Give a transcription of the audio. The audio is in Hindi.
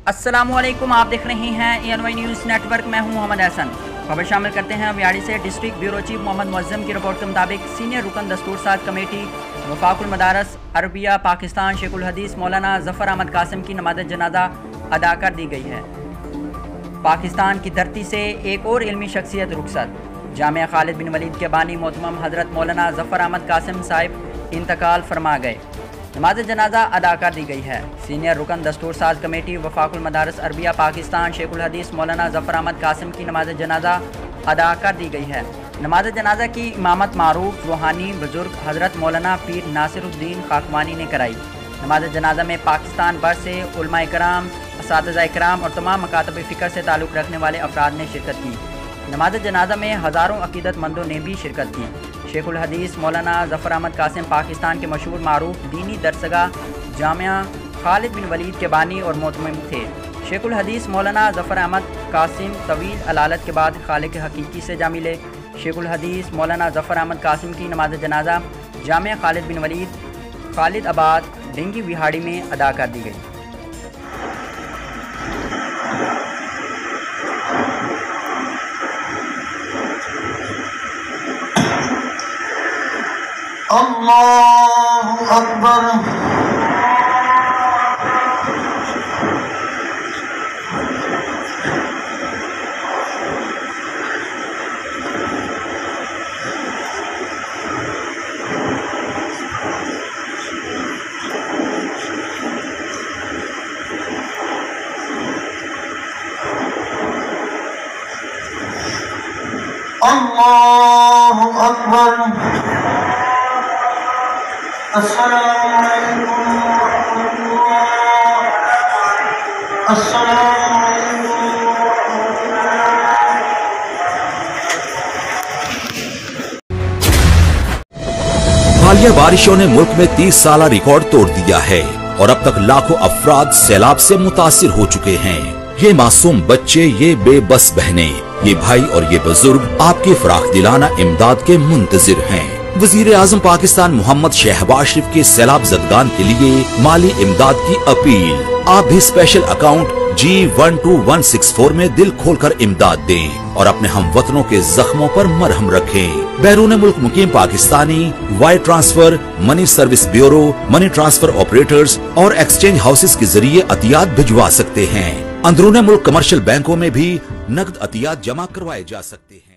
अस्सलामुअलैकुम, आप देख रहे हैं ENY न्यूज़ नेटवर्क। मैं हूं मोहम्मद हसन। खबर शामिल करते हैं व्याड़ी से। District bureau chief Mohammad Muazzam की रिपोर्ट के मुताबिक सीनियर रुकन दस्तूर साज कमेटी वफाकुल मदारस अरबिया पाकिस्तान शेखुल हदीस मौलाना ज़फ़र अहमद कासिम की नमाज़ जनाजा अदा कर दी गई है। पाकिस्तान की धरती से एक और इल्मी शख्सियत रुखसत। जामिया खालिद बिन वलीद के बानी मोहतरम हज़रत मौलाना ज़फ़र अहमद कासिम साहिब इंतकाल फरमा गए। नमाज जनाजा अदा कर दी गई है। सीनियर रुकन दस्तूर साज कमेटी वफाकुल मदारस अरबिया पाकिस्तान शेखुल हदीस मौलाना ज़फ़र अहमद कासिम की नमाज जनाजा अदा कर दी गई है। नमाज जनाजा की इमामत मारूफ रूहानी बुजुर्ग हज़रत मौलाना पीर नासिरुद्दीन खाकवानी ने कराई। नमाज जनाजा में पाकिस्तान भर से उलमा कराम, असातिज़ा कराम और तमाम मकातब फ़िक्र से ताल्लुक़ रखने वाले अफराद ने शिरकत की। नमाज जनाजा में हज़ारों अक़ीदतमंदों ने भी शिरकत की। शेखुल हदीस मौलाना ज़फ़र अहमद कासिम पाकिस्तान के मशहूर मारूफ दीनी दरसगाह जामिया खालिद बिन वलीद के बानी और मोहतमिम थे। शेखुल हदीस मौलाना ज़फ़र अहमद कासिम तवील अलालत के बाद खालिक हकीकी से जा मिले। शेखुल हदीस मौलाना ज़फ़र अहमद कासिम की नमाज जनाजा जामिया खालिद बिन वलीद खालिद आबाद डेंगी विहाड़ी में अदा कर दी गई। अल्लाहु अकबर। अल्लाहु अकबर। अस्सलामु अलैकुम अस्सलामु अलैकुम। हालिया बारिशों ने मुल्क में 30 साला रिकॉर्ड तोड़ दिया है और अब तक लाखों अफराद सैलाब से मुतासिर हो चुके हैं। ये मासूम बच्चे, ये बेबस बहनें, ये भाई और ये बुजुर्ग आपकी फराख दिलाना इमदाद के मुंतजिर हैं। वजीर आजम पाकिस्तान मोहम्मद शहबाज शरीफ के सैलाब ज़दगान के लिए माली इमदाद की अपील। आप भी स्पेशल अकाउंट G12164 में दिल खोलकर इमदाद दें और अपने हमवतनों के जख्मों पर मरहम रखें। बैरून मुल्क मुकीम Pakistani wire transfer, money service bureau, money transfer operators और एक्सचेंज हाउसेस के जरिए अतियात भिजवा सकते हैं। अंदरूनी मुल्क कमर्शियल बैंकों में भी नकद अतियात जमा करवाए जा सकते हैं।